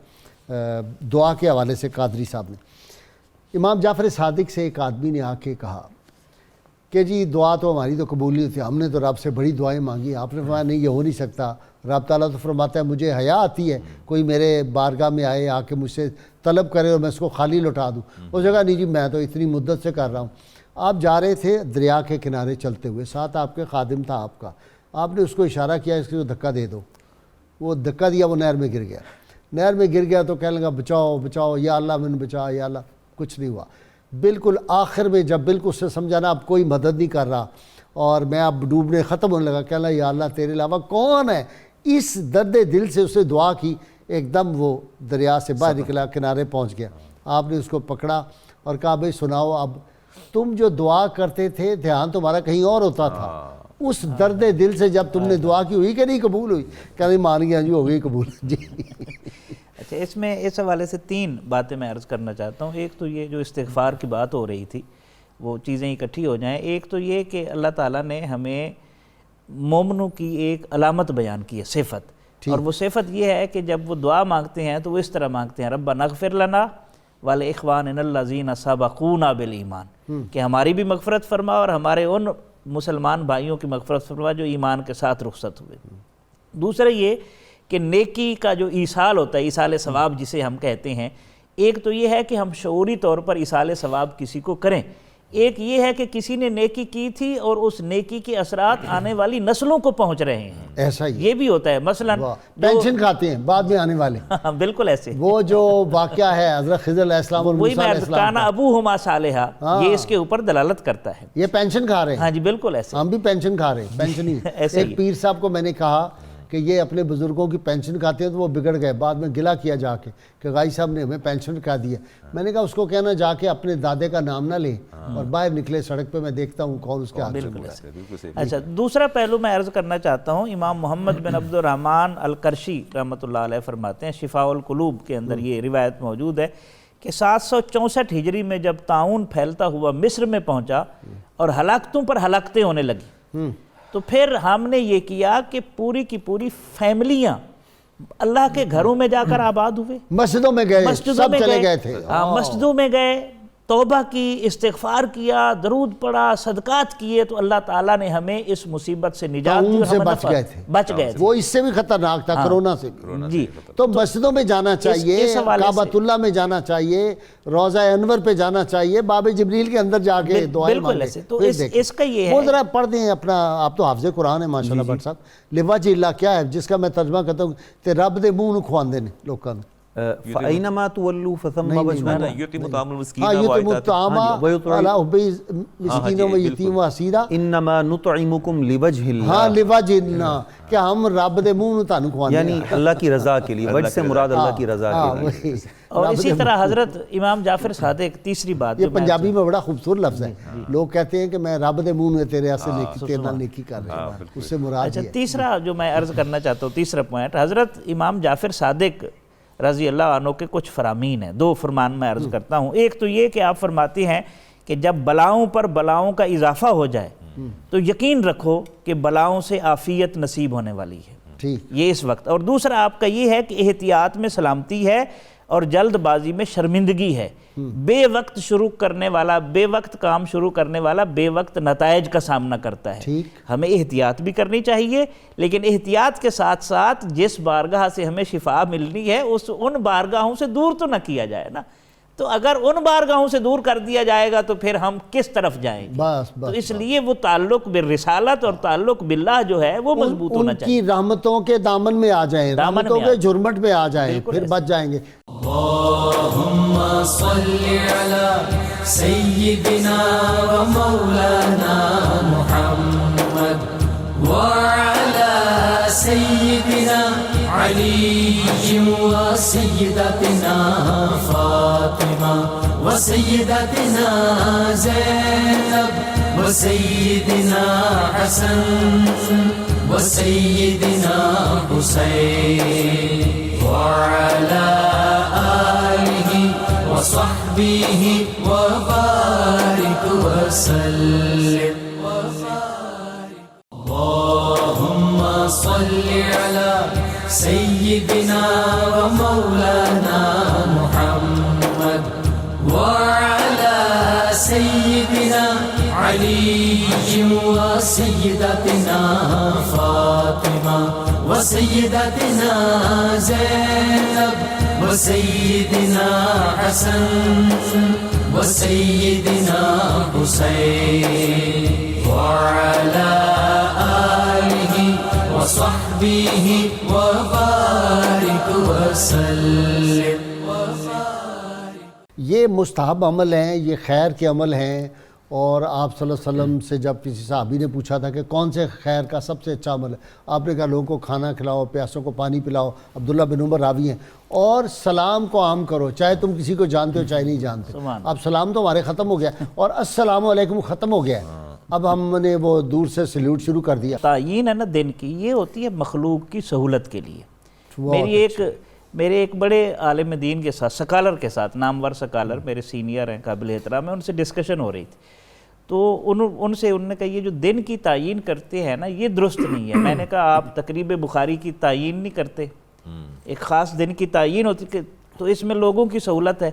دعا کے حوالے سے، قادری صاحب نے، امام جعفر صادق سے ایک آدمی نے آ کے کہا کہ جی دعا تو ہماری تو قبول نہیں ہوتی، ہم نے تو رب سے بڑی دعائیں مانگی. آپ نے فرمایا نہیں، یہ ہو نہیں سکتا. رب تعالیٰ تو فرماتا ہے مجھے حیا آتی ہے کوئی میرے بارگاہ میں آئے، آ کے مجھ سے طلب کرے اور میں اس کو خالی لوٹا دوں. اس جگہ نہیں جی میں تو اتنی مدت سے کر رہا ہوں. آپ جا رہے تھے دریا کے کنارے چلتے ہوئے، ساتھ آپ کے خادم تھا آپ کا، آپ نے اس کو اشارہ کیا اس کو دھکا دے دو. وہ دھکا دیا، وہ نہر میں گر گیا. نہر میں گر گیا تو کہنے لگا بچاؤ بچاؤ یا اللہ میں نے بچا، یا اللہ. کچھ نہیں ہوا. بالکل آخر میں جب بالکل اس سے سمجھانا اب کوئی مدد نہیں کر رہا اور میں اب ڈوبنے ختم ہونے لگا، کہنا یا اللہ تیرے علاوہ کون ہے. اس درد دل سے اس نے دعا کی، ایک دم وہ دریا سے باہر نکلا، کنارے پہنچ گیا. آپ نے اس کو پکڑا اور کہا بھائی سناؤ، اب تم جو دعا کرتے تھے دھیان تمہارا کہیں اور ہوتا تھا. اس درد دل سے جب تم نے دعا کی ہوئی کہ نہیں قبول ہوئی؟ کہا مان گیا جی ہو گئی قبول. جی اچھا، اس میں اس حوالے سے 3 باتیں میں عرض کرنا چاہتا ہوں. ایک تو یہ جو استغفار کی بات ہو رہی تھی، وہ چیزیں اکٹھی ہو جائیں. ایک تو یہ کہ اللہ تعالیٰ نے ہمیں مومنوں کی ایک علامت بیان کی ہے، صفت، اور وہ صفت یہ ہے کہ جب وہ دعا مانگتے ہیں تو وہ اس طرح مانگتے ہیں ربنا اغفر لنا ولاخواننا الذین سبقونا بالایمان، کہ ہماری بھی مغفرت فرما اور ہمارے ان مسلمان بھائیوں کی مغفرت فرما جو ایمان کے ساتھ رخصت ہوئے. دوسرا یہ کہ نیکی کا جو ایصال ہوتا ہے، ایصال ثواب جسے ہم کہتے ہیں، ایک تو یہ ہے کہ ہم شعوری طور پر ایصال ثواب کسی کو کریں. ایک یہ ہے کہ کسی نے نیکی کی تھی اور اس نیکی کے اثرات آنے والی نسلوں کو پہنچ رہے ہیں، ایسا ہی یہ بھی ہوتا ہے. مثلا پینشن کھاتے ہیں بعد میں آنے والے، بالکل ایسے وہ جو واقعہ ہے حضرت خضر علیہ السلام اور وہی موسیٰ علیہ السلام کانا ابوہما صالحا، یہ اس کے اوپر دلالت کرتا ہے. یہ پینشن کھا رہے ہیں. ہاں جی بالکل ایسے، ہم بھی پینشن کھا رہے ہیں، پینشن ہی. ایک پیر صاحب کو میں نے کہا کہ یہ اپنے بزرگوں کی پینشن کھاتے ہیں تو وہ بگڑ گئے، بعد میں گلہ کیا جا کے کہ غازی صاحب نے ہمیں پینشن کھا دی ہے. میں نے کہا اس کو کہنا جا کے اپنے دادے کا نام نہ لیں اور باہر نکلے سڑک پہ، میں دیکھتا ہوں کون اس کے ہاتھ سے. اچھا دوسرا پہلو میں عرض کرنا چاہتا ہوں. امام محمد بن عبد الرحمن القرشی رحمۃ اللہ علیہ فرماتے ہیں، شفاء القلوب کے اندر یہ روایت موجود ہے کہ 764 ہجری میں جب طاعون پھیلتا ہوا مصر میں پہنچا اور ہلاکتوں پر ہلاکتیں ہونے لگی، تو پھر ہم نے یہ کیا کہ پوری کی پوری فیملیاں اللہ کے گھروں میں جا کر آباد ہوئے، مسجدوں میں گئے، سب چلے گئے تھے، مسجدوں میں گئے، توبہ کی، استغفار کیا، درود پڑھا، صدقات کیے، تو اللہ تعالیٰ نے ہمیں اس مصیبت سے نجات دی اور ہم بچ گئے تھے. وہ اس سے بھی خطرناک تھا، کرونا سے. جی تو مسجدوں میں جانا چاہیے، کعبۃ اللہ میں جانا چاہیے، روضہ انور پہ جانا چاہیے، باب جبریل کے اندر جا کے دعائیں مانگیں. تو اس کا یہ ہے، وہ ذرا پڑھ دیں اپنا، آپ تو حافظ قرآن ہیں ماشاءاللہ بٹ صاحب. لواج اللہ کیا ہے جس کا میں ترجمہ کرتا ہوں تے رب دے منہ نوں کھواندے نے لوکاں نوں. فَأَيْنَمَا تُوَلُّوا فَثَمَّ وَجْهُ اللَّهِ یتیم الطعام المسکین ہاں یتیم الطعام علی حب مسکینوں و یتیم و اسیرا انما نطعمکم لوجہ اللہ، ہاں لوجہ اللہ، کہ ہم رب دے منہ نوں تانوں کھواندے یعنی اللہ کی رضا کے لیے، وجہ سے مراد اللہ کی رضا کے لیے. اور اسی طرح حضرت امام جعفر صادق تیسری بات، یہ پنجابی میں بڑا خوبصورت لفظ ہے. لوگ کہتے ہیں کہ میں رب دے منہ میں تیرے واسطے نیکی تیرے نال نیکی کر رہا ہوں، اس سے مراد اچھا یہ ہے. تیسرا جو میں عرض کرنا چاہتا ہوں، تیسرا پوائنٹ، حضرت امام جعفر صادق رضی اللہ عنہ کے کچھ فرامین ہیں. 2 فرمان میں عرض کرتا ہوں. ایک تو یہ کہ آپ فرماتے ہیں کہ جب بلاؤں پر بلاؤں کا اضافہ ہو جائے تو یقین رکھو کہ بلاؤں سے عافیت نصیب ہونے والی ہے، یہ اس وقت. اور دوسرا آپ کا یہ ہے کہ احتیاط میں سلامتی ہے اور جلد بازی میں شرمندگی ہے. بے وقت شروع کرنے والا، بے وقت کام شروع کرنے والا بے وقت نتائج کا سامنا کرتا ہے. ہمیں احتیاط بھی کرنی چاہیے، لیکن احتیاط کے ساتھ ساتھ جس بارگاہ سے ہمیں شفا ملنی ہے ان بارگاہوں سے دور تو نہ کیا جائے نا. تو اگر ان بارگاہوں سے دور کر دیا جائے گا تو پھر ہم کس طرف جائیں گے؟ تو اس لیے وہ تعلق بالرسالت اور تعلق باللہ جو ہے وہ مضبوط ہونا چاہیے. ان کی رحمتوں کے دامن میں آ جائیں، رحمتوں کے جرمٹ میں آ جائیں، پھر بچ جائیں گے. اللہم صلی علی سیدنا و مولانا محمد وعلی سیدنا علی و سیدتنا فاطمہ و سیدتنا زینب و سیدنا حسن و سیدنا حسین وعلی وصحبه وبارك وسلم. اللهم صل على سيدنا ومولانا محمد وعلى سيدنا علي وسيدتنا فاطمة وسيدتنا زينب وسيدنا حسن وسيدنا حسين وعلى آله وصحبه وبارك وسلم. یہ مستحب عمل ہیں، یہ خیر کے عمل ہیں. اور آپ صلی اللہ علیہ وسلم سے جب کسی صحابی نے پوچھا تھا کہ کون سے خیر کا سب سے اچھا عمل ہے، آپ نے کہا لوگوں کو کھانا کھلاؤ، پیاسوں کو پانی پلاؤ. عبداللہ بن عمر راوی ہیں. اور سلام کو عام کرو، چاہے تم کسی کو جانتے ہو چاہے نہیں جانتے. اب سلام تو ہمارے ختم ہو گیا اور السلام علیکم ختم ہو گیا ہے. اب ہم نے وہ دور سے سلیوٹ شروع کر دیا. تعین ہے نا دن کی، یہ ہوتی ہے مخلوق کی سہولت کے لیے. میرے ایک بڑے عالم دین کے ساتھ، سکالر کے ساتھ، نامور سکالر، میرے سینئر ہیں، قابل احترام ہیں، ان سے ڈسکشن ہو رہی تھی. تو انہوں نے کہا یہ جو دن کی تعین کرتے ہیں نا یہ درست نہیں ہے. میں نے کہا آپ تقریب بخاری کی تعین نہیں کرتے، ایک خاص دن کی تعین ہوتی کہ تو اس میں لوگوں کی سہولت ہے.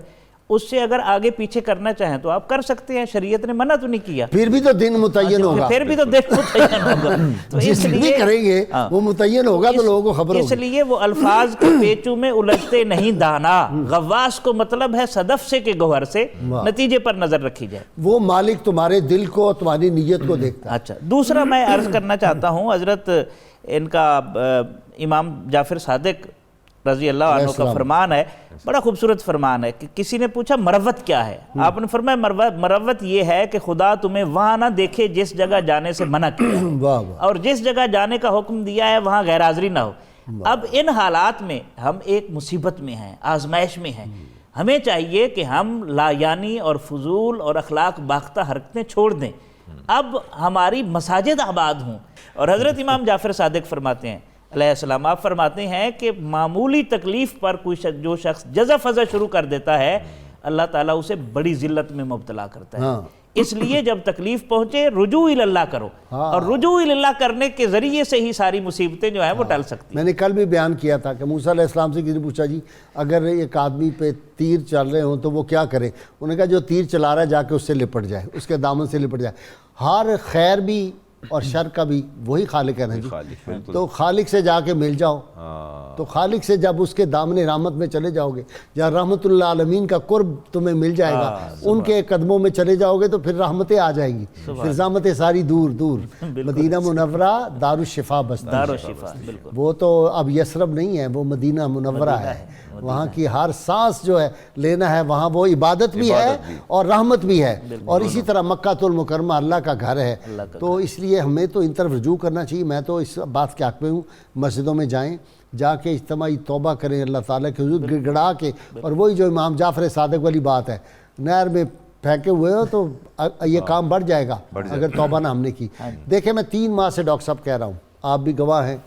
اس سے اگر آگے پیچھے کرنا چاہیں تو آپ کر سکتے ہیں, شریعت نے منع تو نہیں کیا. پھر بھی تو دن متعین ہوگا, پھر بھی تو دن متعین ہوگا. تو جس بھی کریں گے وہ متعین ہوگا تو لوگوں کو خبر ہوگی. اس لیے وہ الفاظ کے پیچوں میں الجھتے نہیں دانا. غواص کو مطلب ہے صدف سے کہ گوہر سے, نتیجے پر نظر رکھی جائے. وہ مالک تمہارے دل کو, تمہاری نیت کو دیکھتا ہے. اچھا, دوسرا میں عرض کرنا چاہتا ہوں, حضرت ان کا امام جعفر صادق رضی اللہ عنہ کا فرمان ہے, بڑا خوبصورت فرمان ہے, کہ کسی نے پوچھا مروت کیا ہے؟ آپ نے فرمایا مروت یہ ہے کہ خدا تمہیں وہاں نہ دیکھے جس جگہ جانے سے منع کیا ہے, اور جس جگہ جانے کا حکم دیا ہے وہاں غیر حاضری نہ ہو. اب ان حالات میں ہم ایک مصیبت میں ہیں, آزمائش میں ہیں. ہمیں چاہیے کہ ہم لا یعنی اور فضول اور اخلاق باختہ حرکتیں چھوڑ دیں. اب ہماری مساجد آباد ہوں. اور حضرت امام جعفر صادق فرماتے ہیں علیہ السلام, آپ فرماتے ہیں کہ معمولی تکلیف پر کوئی جو شخص جزا فضا شروع کر دیتا ہے, اللہ تعالیٰ اسے بڑی ذلت میں مبتلا کرتا ہے. اس لیے جب تکلیف پہنچے رجوع اللہ کرو, اور رجوع اللہ کرنے کے ذریعے سے ہی ساری مصیبتیں جو ہیں وہ ٹل سکتی ہیں. میں نے کل بھی بیان کیا تھا کہ موسیٰ علیہ السلام سے کسی نے پوچھا جی اگر ایک آدمی پہ تیر چل رہے ہوں تو وہ کیا کرے؟ انہوں نے کہا جو تیر چلا رہا ہے جا کے اس سے لپٹ جائے, اس کے دامن سے لپٹ جائے. ہر خیر بھی اور شر کا بھی وہی خالق ہے نا جی, تو خالق سے جا کے مل جاؤ. تو خالق سے جب اس کے دامن رحمت میں چلے جاؤ گے, جہاں رحمت اللہ عالمین کا قرب تمہیں مل جائے گا, ان کے قدموں میں چلے جاؤ گے تو پھر رحمتیں آ جائیں گی, پھر زحمتیں ساری دور دور. مدینہ منورہ دار الشفا بستی, وہ تو اب یثرب نہیں ہے, وہ مدینہ منورہ ہے. وہاں کی ہر سانس جو ہے لینا ہے, وہاں وہ عبادت بھی ہے اور رحمت بھی ہے. اور اسی طرح مکہ المکرمہ اللہ کا گھر ہے. تو اس لیے ہمیں تو ان طرف رجوع کرنا چاہیے. میں تو اس بات کے حق میں ہوں, مسجدوں میں جائیں, جا کے اجتماعی توبہ کریں اللہ تعالیٰ کے حضور گڑ گڑا کے. اور وہی جو امام جعفر صادق والی بات ہے, نہر میں پھینکے ہوئے ہو تو یہ کام بڑھ جائے گا اگر توبہ نہ ہم نے کی. دیکھیں میں 3 ماہ سے ڈاکٹر صاحب کہہ رہا ہوں, آپ بھی گواہ ہیں,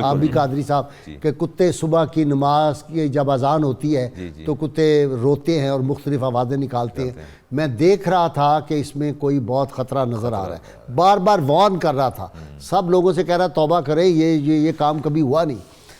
آپ بھی قادری صاحب, کہ کتے صبح کی نماز کی جب اذان ہوتی ہے تو کتے روتے ہیں اور مختلف آوازیں نکالتے ہیں. میں دیکھ رہا تھا کہ اس میں کوئی بہت خطرہ نظر آ رہا ہے, بار بار وارن کر رہا تھا, سب لوگوں سے کہہ رہا توبہ کریں, یہ کام کبھی ہوا نہیں.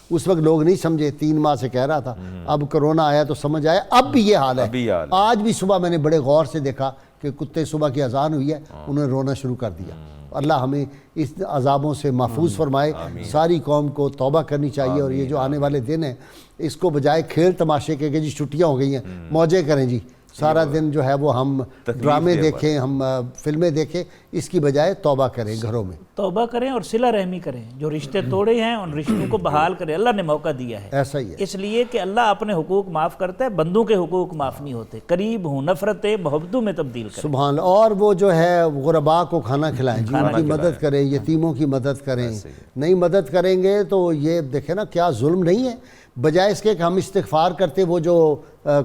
اس وقت لوگ نہیں سمجھے, 3 ماہ سے کہہ رہا تھا. اب کرونا آیا تو سمجھ آیا. اب بھی یہ حال ہے. آج بھی صبح میں نے بڑے غور سے دیکھا کہ کتے صبح کی اذان ہوئی ہے, انہوں نے رونا شروع کر دیا. اللہ ہمیں اس عذابوں سے محفوظ فرمائے. ساری قوم کو توبہ کرنی چاہیے, اور یہ جو آنے والے دن ہیں اس کو بجائے کھیل تماشے کے کہ جی چھٹیاں ہو گئی ہیں موجیں کریں جی, سارا دن جو ہے وہ ہم ڈرامے دیکھیں, ہم فلمیں دیکھیں, اس کی بجائے توبہ کریں, گھروں میں توبہ کریں اور صلہ رحمی کریں. جو رشتے توڑے ہیں ان رشتوں کو بحال کریں, اللہ نے موقع دیا ہے. ایسا ہی ہے, اس لیے کہ اللہ اپنے حقوق معاف کرتا ہے, بندوں کے حقوق معاف نہیں ہوتے. قریب ہوں, نفرتیں محبتوں میں تبدیل کریں. سبحان اللہ. اور وہ جو ہے غرباء کو کھانا کھلائیں, جی ان کی مدد کریں, یتیموں کی مدد کریں. نہیں مدد کریں گے تو یہ دیکھیں نا کیا ظلم نہیں ہے. بجائے اس کے کہ ہم استغفار کرتے, وہ جو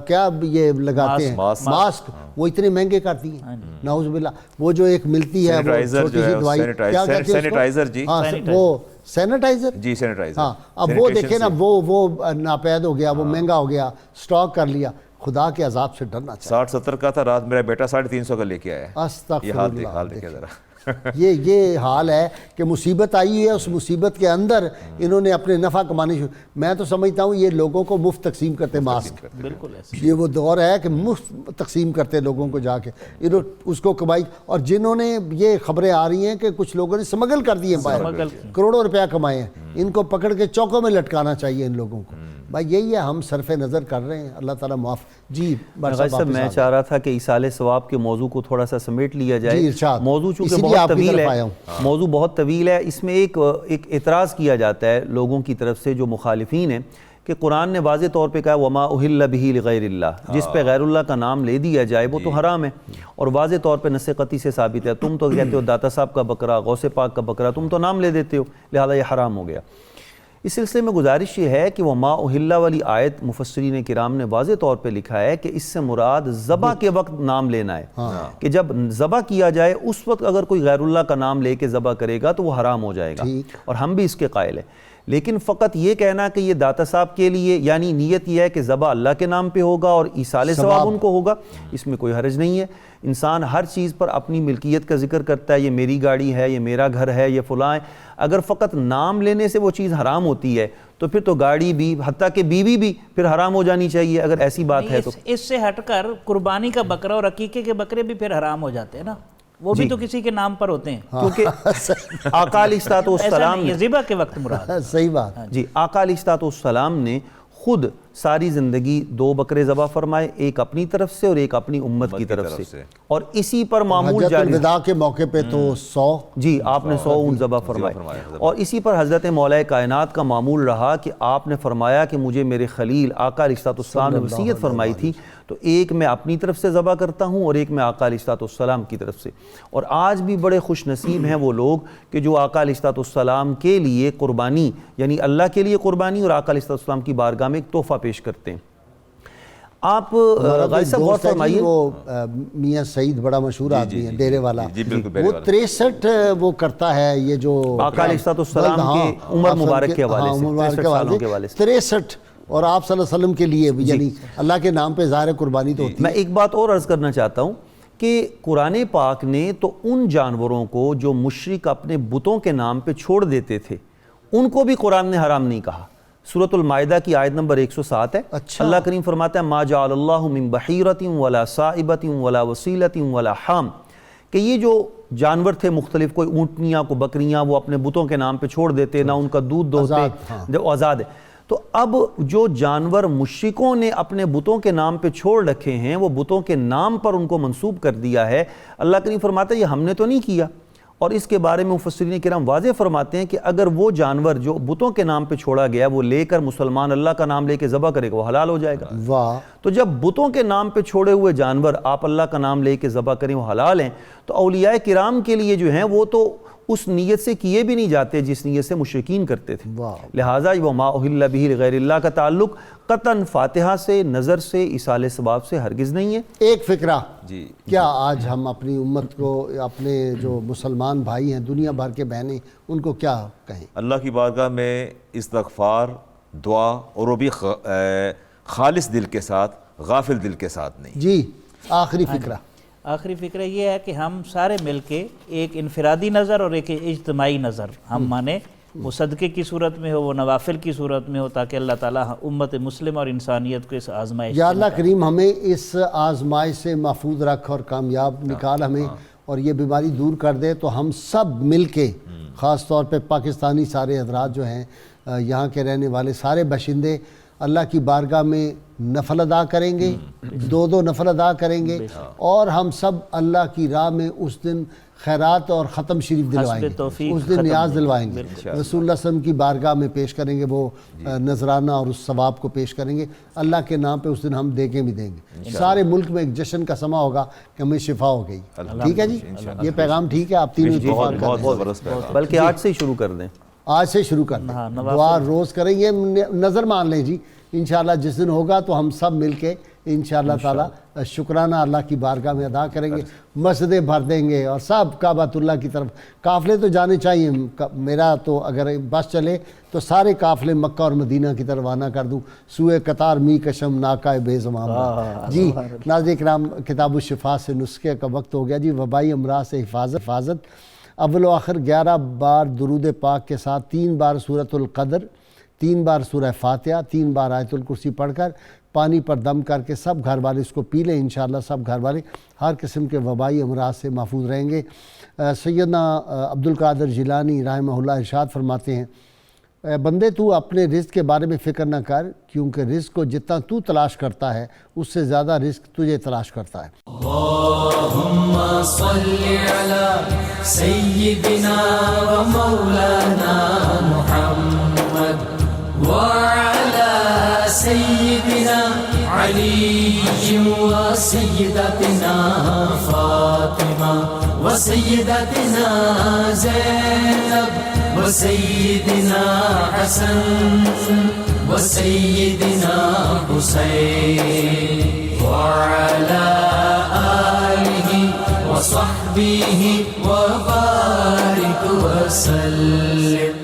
کیا یہ لگاتے ہیں ماسک, وہ اتنے مہنگے کرتی ہیں نعوذ باللہ. وہ جو ایک ملتی ہے وہ چھوٹی سی دوائی, کیا کہتے ہیں سینیٹائزر, جی وہ سینیٹائزر, جی سینیٹائزر. ہاں اب وہ دیکھیں نا, وہ ناپید ہو گیا, وہ مہنگا ہو گیا, سٹاک کر لیا. خدا کے عذاب سے ڈرنا چاہیے. 60-70 کا تھا, رات میرا بیٹا 350 کا لے کے آیا. استغفر اللہ. حال دیکھیں ذرا. یہ حال ہے کہ مصیبت آئی ہوئی ہے, اس مصیبت کے اندر انہوں نے اپنے نفع کمانے شروع. میں تو سمجھتا ہوں یہ لوگوں کو مفت تقسیم کرتے ماسک, بالکل یہ وہ دور ہے کہ مفت تقسیم کرتے لوگوں کو جا کے, انہوں اس کو کمائی. اور جنہوں نے یہ خبریں آ رہی ہیں کہ کچھ لوگوں نے سمگل کر دیے باہر, کروڑوں روپیہ کمائے ہیں, ان کو پکڑ کے چوکوں میں لٹکانا چاہیے ان لوگوں کو. بھائی یہی ہے, ہم صرف نظر کر رہے ہیں, اللہ تعالیٰ معاف. جی صاحب میں چاہ رہا تھا کہ ایصال ثواب کے موضوع کو تھوڑا سا سمیٹ لیا جائے. جی ارشاد. موضوع چونکہ بہت طویل ہے, موضوع بہت طویل ہے. اس میں ایک اعتراض کیا جاتا ہے لوگوں کی طرف سے جو مخالفین ہیں کہ قرآن نے واضح طور پہ کہا وما اہل بہ لغیر اللہ, جس پہ غیر اللہ کا نام لے دیا جائے وہ تو حرام ہے, اور واضح طور پہ نص قطعی سے ثابت ہے. تم تو کہتے ہو داتا صاحب کا بکرا, غوث پاک کا بکرا, تم تو نام لے دیتے ہو, لہذا یہ حرام ہو گیا. اس سلسلے میں گزارش یہ ہے کہ وہ ما اہل والی آیت مفسرین کرام نے واضح طور پہ لکھا ہے کہ اس سے مراد ذبح کے وقت نام لینا ہے, کہ جب ذبح کیا جائے اس وقت اگر کوئی غیر اللہ کا نام لے کے ذبح کرے گا تو وہ حرام ہو جائے گا, اور ہم بھی اس کے قائل ہیں. لیکن فقط یہ کہنا کہ یہ داتا صاحب کے لیے، یعنی نیت یہ ہے کہ ذبح اللہ کے نام پہ ہوگا اور ایصال ثواب ان کو ہوگا، اس میں کوئی حرج نہیں ہے۔ انسان ہر چیز پر اپنی ملکیت کا ذکر کرتا ہے، یہ میری گاڑی ہے، یہ میرا گھر ہے، یہ فلاں ہے۔ اگر فقط نام لینے سے وہ چیز حرام ہوتی ہے تو پھر تو گاڑی بھی، حتیٰ کہ بیوی بھی پھر حرام ہو جانی چاہیے اگر ایسی بات ہے تو۔ اس سے ہٹ کر قربانی کا بکرا اور عقیقے کے بکرے بھی پھر حرام ہو جاتے ہیں نا، وہ بھی تو کسی کے نام پر ہوتے ہیں، کیونکہ آقا علیہ الصلوۃ والسلام یہ ذبح کے وقت مراد۔ صحیح بات۔ جی، آقا علیہ الصلوۃ والسلام نے خود ساری زندگی 2 بکرے ذبح فرمائے، ایک اپنی طرف سے اور ایک اپنی امت کی طرف سے، اور اسی پر معمول حجۃ جاری۔ الوداع کے موقع پہ تو 100، جی آپ نے 100 اونٹ ذبح فرمائے، اور اسی پر حضرت مولا کائنات کا معمول رہا کہ آپ نے فرمایا کہ مجھے میرے خلیل آقا علیہ الصلوۃ والسلام نے وصیت فرمائی تھی، تو ایک میں اپنی طرف سے ذبح کرتا ہوں اور ایک میں آقا علیہ الصلوۃ والسلام کی طرف سے۔ اور آج بھی بڑے خوش نصیب ہیں وہ لوگ کہ جو آقا علیہ الصلوۃ والسلام کے لیے قربانی، یعنی اللہ کے لیے قربانی اور آقا علیہ الصلوۃ والسلام کی بارگاہ میں ایک تحفہ پیش کرتے ہیں۔ آپ غازی صاحب غور فرمائیے، وہ میاں سعید بڑا مشہور آدمی ہے ڈیرے والا، وہ 63 وہ کرتا ہے، یہ جو آقا علیہ الصلوۃ والسلام کے عمر مبارک کے حوالے سے، 63 سالوں کے حوالے سے 63، اور آپ صلی اللہ علیہ وسلم کے لیے بھی، یعنی اللہ کے نام پہ ظاہر قربانی تو ہوتی ہے۔ میں ایک بات اور عرض کرنا چاہتا ہوں کہ قرآن پاک نے تو ان جانوروں کو جو مشرک اپنے بتوں کے نام پہ چھوڑ دیتے تھے ان کو بھی قرآن نے حرام نہیں کہا۔ سورۃ المائدہ کی آیت نمبر 107 ہے، اللہ کریم فرماتا ہے ما جعل اللہ من بحیرۃ ولا صائبۃ ولا وصیلۃ ولا حام، کہ یہ جو جانور تھے مختلف، کوئی اونٹنیاں، کو بکریاں، وہ اپنے بتوں کے نام پہ چھوڑ دیتے، نہ ان کا دودھ دوہتے، جو آزاد ہے۔ تو اب جو جانور مشرکوں نے اپنے بتوں کے نام پہ چھوڑ رکھے ہیں، وہ بتوں کے نام پر ان کو منسوب کر دیا ہے، اللہ کریم فرماتا ہے یہ ہم نے تو نہیں کیا۔ اور اس کے بارے میں مفسرین کرام واضح فرماتے ہیں کہ اگر وہ جانور جو بتوں کے نام پہ چھوڑا گیا وہ لے کر مسلمان اللہ کا نام لے کے ذبح کرے گا، وہ حلال ہو جائے گا۔ واہ! تو جب بتوں کے نام پہ چھوڑے ہوئے جانور آپ اللہ کا نام لے کے ذبح کریں وہ حلال ہیں، تو اولیاء کرام کے لیے جو ہیں وہ تو اس نیت سے کیے بھی نہیں جاتے جس نیت سے مشرکین کرتے تھے۔ لہٰذا وما اہل بہ لغیر اللہ کا تعلق قطعاً فاتحہ سے، نظر سے، ایصال ثواب سے ہرگز نہیں ہے۔ ایک فکرہ، کیا آج ہم اپنی امت کو، اپنے جو مسلمان بھائی ہیں دنیا بھر کے بہنیں، ان کو کیا کہیں؟ اللہ کی بارگاہ میں استغفار، دعا، اور وہ بھی خالص دل کے ساتھ، غافل دل کے ساتھ نہیں۔ جی آخری فکرہ۔ آخری فکرہ یہ ہے کہ ہم سارے مل کے ایک انفرادی نظر اور ایک اجتماعی نظر ہم مانیں، وہ صدقے کی صورت میں ہو، وہ نوافل کی صورت میں ہو، تاکہ اللہ تعالیٰ امت مسلم اور انسانیت کو اس آزمائش، یا اللہ کریم ہمیں اس آزمائش سے محفوظ رکھ اور کامیاب نکال ہمیں، اور یہ بیماری دور کر دے۔ تو ہم سب مل کے، خاص طور پہ پاکستانی سارے حضرات جو ہیں، یہاں کے رہنے والے سارے باشندے، اللہ کی بارگاہ میں نفل ادا کریں گے، 2 نفل ادا کریں گے، اور ہم سب اللہ کی راہ میں اس دن خیرات اور ختم شریف دلوائیں گے، اس دن نیاز دلوائیں گے، رسول اللہ صلی اللہ علیہ وسلم کی بارگاہ میں پیش کریں گے، وہ نذرانہ اور اس ثواب کو پیش کریں گے اللہ کے نام پہ، اس دن ہم دیکھیں بھی دیں گے۔ سارے ملک میں ایک جشن کا سما ہوگا کہ ہمیں شفا ہو گئی۔ ٹھیک ہے جی، یہ پیغام ٹھیک ہے، آپ تینوں اتفاق کریں، بلکہ آج سے ہی شروع کر دیں، آج سے شروع کر دیں، دعا روز کریں، یہ نظر مان لیں جی، انشاءاللہ جس دن ہوگا تو ہم سب مل کے انشاءاللہ تعالی شکرانہ اللہ کی بارگاہ میں ادا کریں گے، مسجدیں بھر دیں گے، اور سب کعبۃ اللہ کی طرف قافلے تو جانے چاہیے۔ میرا تو اگر بس چلے تو سارے قافلے مکہ اور مدینہ کی طرف روانہ کر دوں، سوئے قطار می کشم ناکائے بے زمام۔ جی ناظرین کرام، کتاب الشفا سے نسخے کا وقت ہو گیا جی۔ وبائی امراض سے حفاظت، اول و آخر 11 بار درود پاک کے ساتھ 3 بار سورۃ القدر، 3 بار سورہ فاتحہ، 3 بار آیت الکرسی پڑھ کر پانی پر دم کر کے سب گھر والے اس کو پی لیں، انشاءاللہ سب گھر والے ہر قسم کے وبائی امراض سے محفوظ رہیں گے۔ سیدنا عبدالقادر جیلانی رحمہ اللہ ارشاد فرماتے ہیں، بندے تو اپنے رزق کے بارے میں فکر نہ کر، کیونکہ رزق کو جتنا تو تلاش کرتا ہے اس سے زیادہ رزق تجھے تلاش کرتا ہے۔ اللہم صلی علی سیدنا و مولانا محمد وعلی سیدنا علی و سیدتنا فاطمہ و سیدتنا زینب و سیدنا حسن و سیدنا حسین وعلی آلہ و صحبہ و بارک وسلم۔